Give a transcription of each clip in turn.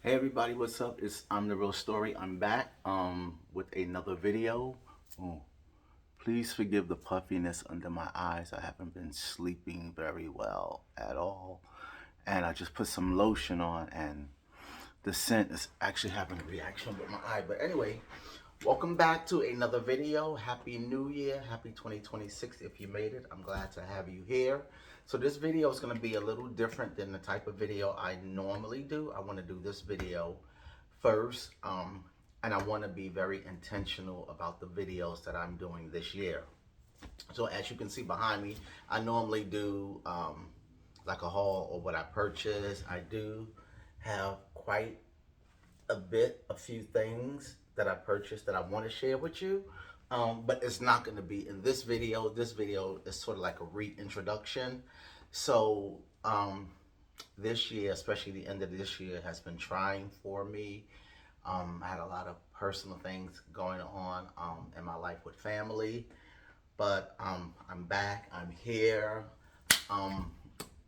Hey everybody, what's up? I'm the Real Story. I'm back with another video. Oh, please forgive the puffiness under my eyes. I haven't been sleeping very well at all. And I just put some lotion on and the scent is actually having a reaction with my eye. But anyway, welcome back to another video. Happy New Year. Happy 2026 if you made it. I'm glad to have you here. So this video is going to be a little different than the type of video I normally do. I want to do this video first, and I want to be very intentional about the videos that I'm doing this year. So as you can see behind me, I normally do like a haul or what I purchased. I do have quite a few things that I purchased that I want to share with you. But it's not going to be in this video. This video is sort of like a reintroduction. So this year, especially the end of this year, has been trying for me. I had a lot of personal things going on in my life with family, but I'm back. I'm here. Um,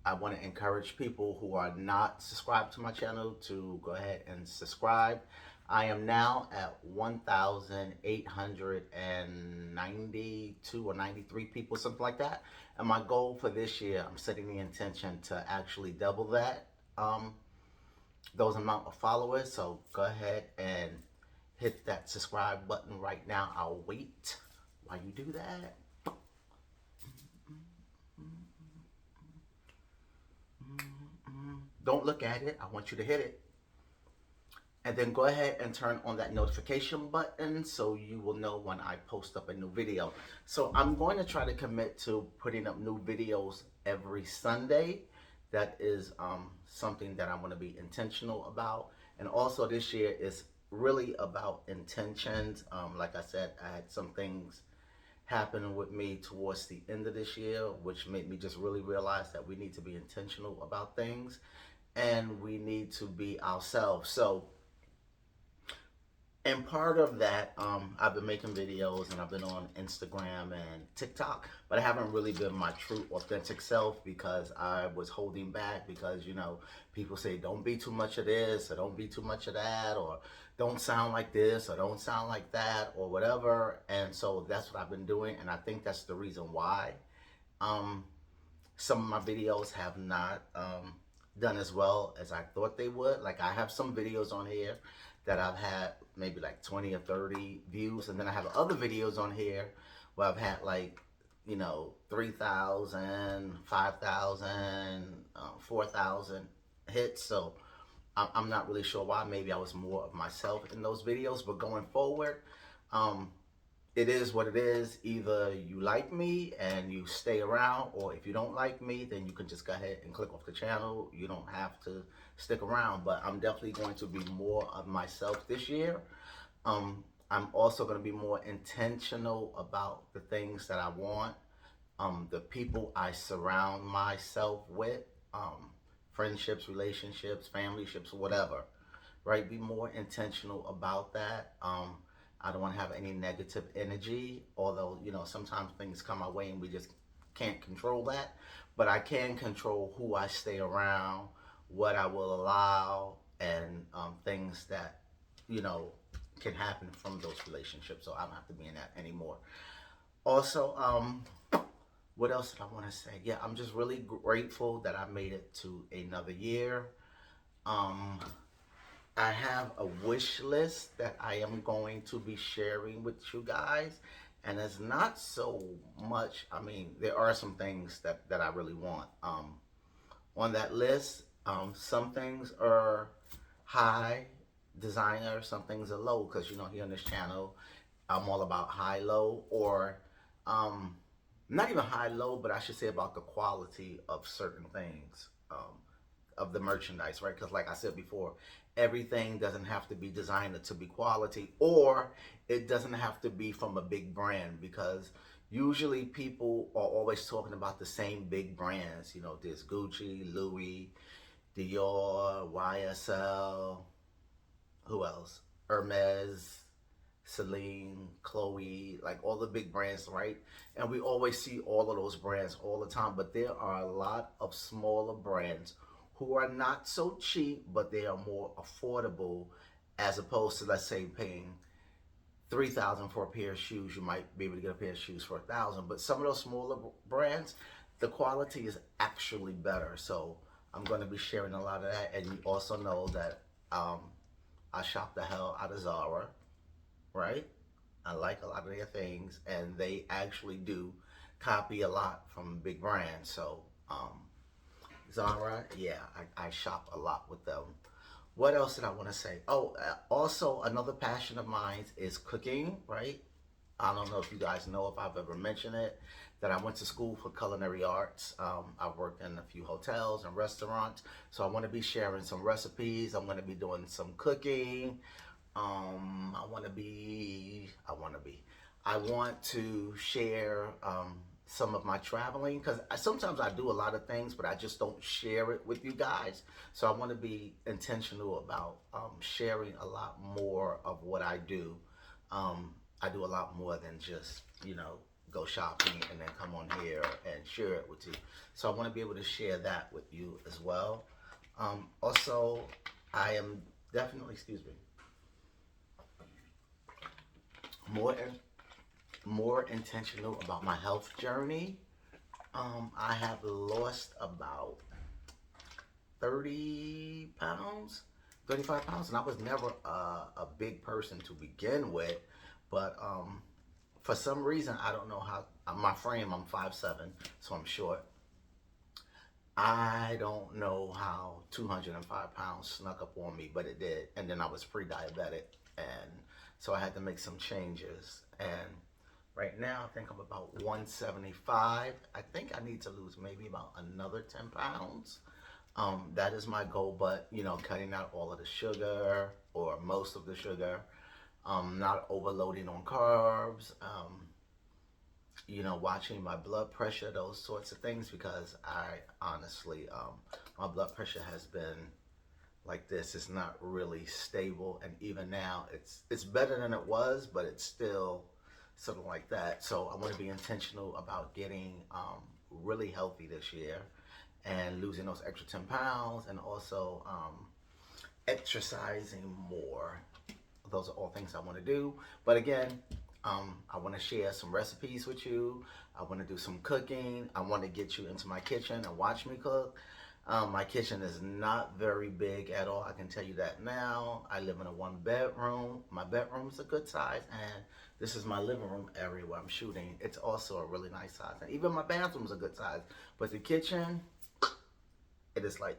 I want to encourage people who are not subscribed to my channel to go ahead and subscribe. I am now at 1,892 or 93 people, something like that. And my goal for this year, I'm setting the intention to actually double that, those amount of followers. So go ahead and hit that subscribe button right now. I'll wait while you do that. Don't look at it. I want you to hit it. And then go ahead and turn on that notification button so you will know when I post up a new video. So I'm going to try to commit to putting up new videos every Sunday. That is something that I'm going to be intentional about. And also this year is really about intentions. Like I said, I had some things happen with me towards the end of this year, which made me just really realize that we need to be intentional about things and we need to be ourselves. So, and part of that, I've been making videos and I've been on Instagram and TikTok, but I haven't really been my true authentic self because I was holding back because, you know, people say don't be too much of this or don't be too much of that or don't sound like this or don't sound like that or whatever. And so that's what I've been doing. And I think that's the reason why um, some of my videos have not done as well as I thought they would. Like I have some videos on here that I've had maybe like 20 or 30 views, and then I have other videos on here where I've had like, you know, 3,000, 5,000, 4,000 hits. So I'm not really sure why. Maybe I was more of myself in those videos, but going forward, um, it is what it is. Either you like me and you stay around, or if you don't like me, then you can just go ahead and click off the channel. You don't have to stick around, but I'm definitely going to be more of myself this year. I'm also going to be more intentional about the things that I want, the people I surround myself with, friendships, relationships, family ships, whatever, right? Be more intentional about that. I don't want to have any negative energy, although, you know, sometimes things come my way and we just can't control that. But I can control who I stay around, what I will allow, and things that, you know, can happen from those relationships. So I don't have to be in that anymore. Also, what else did I want to say? Yeah, I'm just really grateful that I made it to another year. Um, I have a wish list that I am going to be sharing with you guys. And it's not so much, I mean, there are some things that I really want. On that list, some things are high designer, some things are low, because, you know, here on this channel, I'm all about high, low, or um, not even high, low, but I should say about the quality of certain things. Of the merchandise, right? Because like I said before, everything doesn't have to be designed to be quality, or it doesn't have to be from a big brand, because usually people are always talking about the same big brands. You know, there's Gucci, Louis, Dior, YSL, who else? Hermes, Celine, Chloe, like all the big brands, right? And we always see all of those brands all the time, but there are a lot of smaller brands who are not so cheap, but they are more affordable, as opposed to, let's say, paying 3,000 for a pair of shoes. You might be able to get a pair of shoes for 1,000, but some of those smaller brands, the quality is actually better. So I'm going to be sharing a lot of that. And you also know that um, I shop the hell out of Zara, right? I like a lot of their things, and they actually do copy a lot from big brands. So Zara, yeah, I shop a lot with them. What else did I want to say? Oh, also another passion of mine is cooking, right? I don't know if you guys know, if I've ever mentioned it, that I went to school for culinary arts. I worked in a few hotels and restaurants, so I want to be sharing some recipes. I'm going to be doing some cooking. I want to share some of my traveling, because sometimes I do a lot of things, but I just don't share it with you guys. So I want to be intentional about sharing a lot more of what I do. I do a lot more than just, go shopping and then come on here and share it with you. So I want to be able to share that with you as well. Also, I am definitely, excuse me, more more intentional about my health journey. I have lost about 30 pounds, 35 pounds, and I was never a big person to begin with, but for some reason, I don't know how, my frame, I'm 5'7", so I'm short. I don't know how 205 pounds snuck up on me, but it did. And then I was pre-diabetic, and so I had to make some changes. And right now, I think I'm about 175. I think I need to lose maybe about another 10 pounds. That is my goal, but cutting out all of the sugar, or most of the sugar, not overloading on carbs, watching my blood pressure, those sorts of things, because I honestly, my blood pressure has been like this. It's not really stable, and even now, it's better than it was, but it's still something like that. So I want to be intentional about getting really healthy this year and losing those extra 10 pounds, and also exercising more. Those are all things I want to do. But again, I want to share some recipes with you. I want to do some cooking. I want to get you into my kitchen and watch me cook. My kitchen is not very big at all. I can tell you that now. I live in a 1 bedroom. My bedroom is a good size, and this is my living room area where I'm shooting. It's also a really nice size, and even my bathroom is a good size. But the kitchen, it is like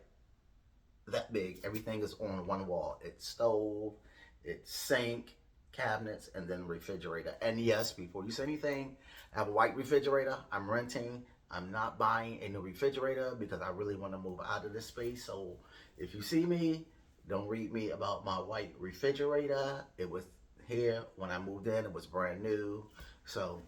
that big. Everything is on one wall. It's stove, it's sink, cabinets, and then refrigerator. And yes, before you say anything, I have a white refrigerator. I'm renting. I'm not buying a new refrigerator because I really want to move out of this space. So if you see me, don't read me about my white refrigerator. It was here when I moved in. It was brand new. So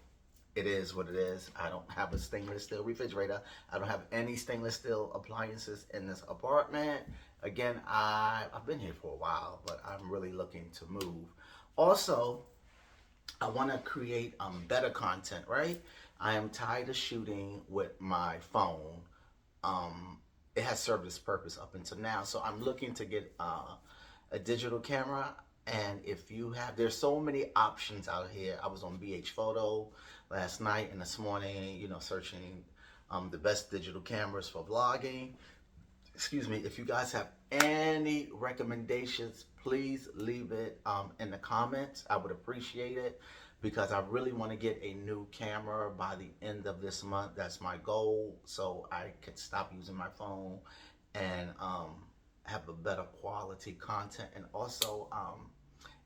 it is what it is. I don't have a stainless steel refrigerator. I don't have any stainless steel appliances in this apartment. Again, I've been here for a while, but I'm really looking to move. Also, I want to create better content, right? I am tired of shooting with my phone. It has served its purpose up until now, so I'm looking to get a digital camera. And if you have, there's so many options out here. I was on BH Photo last night and this morning, searching the best digital cameras for vlogging. Excuse me. If you guys have any recommendations, please leave it in the comments. I would appreciate it, because I really want to get a new camera by the end of this month. That's my goal, so I can stop using my phone and have a better quality content. And also,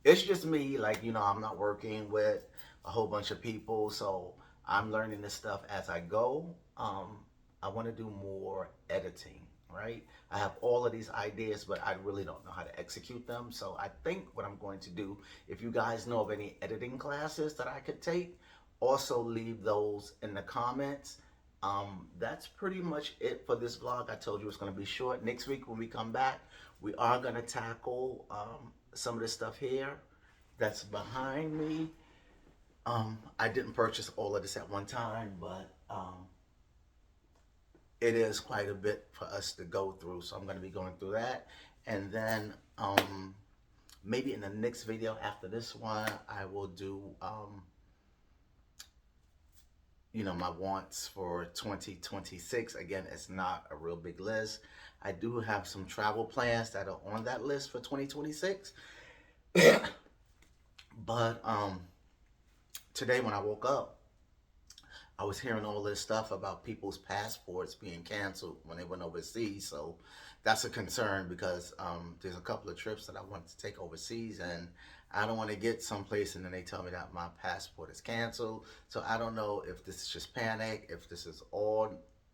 it's just me, like, I'm not working with a whole bunch of people, so I'm learning this stuff as I go. I want to do more editing, right? I have all of these ideas, but I really don't know how to execute them. So I think what I'm going to do, if you guys know of any editing classes that I could take, also leave those in the comments. That's pretty much it for this vlog. I told you it's going to be short. Next week when we come back, we are going to tackle some of this stuff here that's behind me. I didn't purchase all of this at one time, but it is quite a bit for us to go through. So I'm going to be going through that. And then maybe in the next video after this one, I will do, my wants for 2026. Again, it's not a real big list. I do have some travel plans that are on that list for 2026. But today when I woke up, I was hearing all this stuff about people's passports being canceled when they went overseas. So that's a concern because there's a couple of trips that I want to take overseas, and I don't want to get someplace and then they tell me that my passport is canceled. So I don't know if this is just panic, if this is all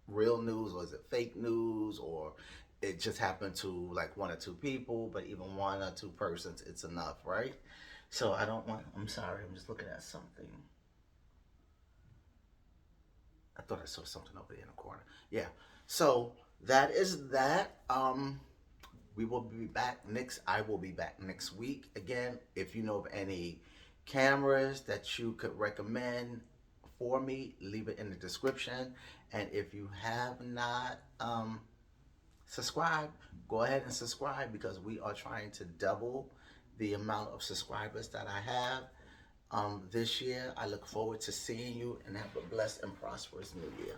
real news, or is it fake news, or it just happened to like one or two people, but even one or two persons, it's enough, right? So I don't want, I'm sorry, I'm just looking at something. I thought I saw something over there in the corner. Yeah. So that is that. We will be back next. I will be back next week again. If you know of any cameras that you could recommend for me, leave it in the description. And if you have not subscribed, go ahead and subscribe because we are trying to double the amount of subscribers that I have this year. I look forward to seeing you and have a blessed and prosperous new year.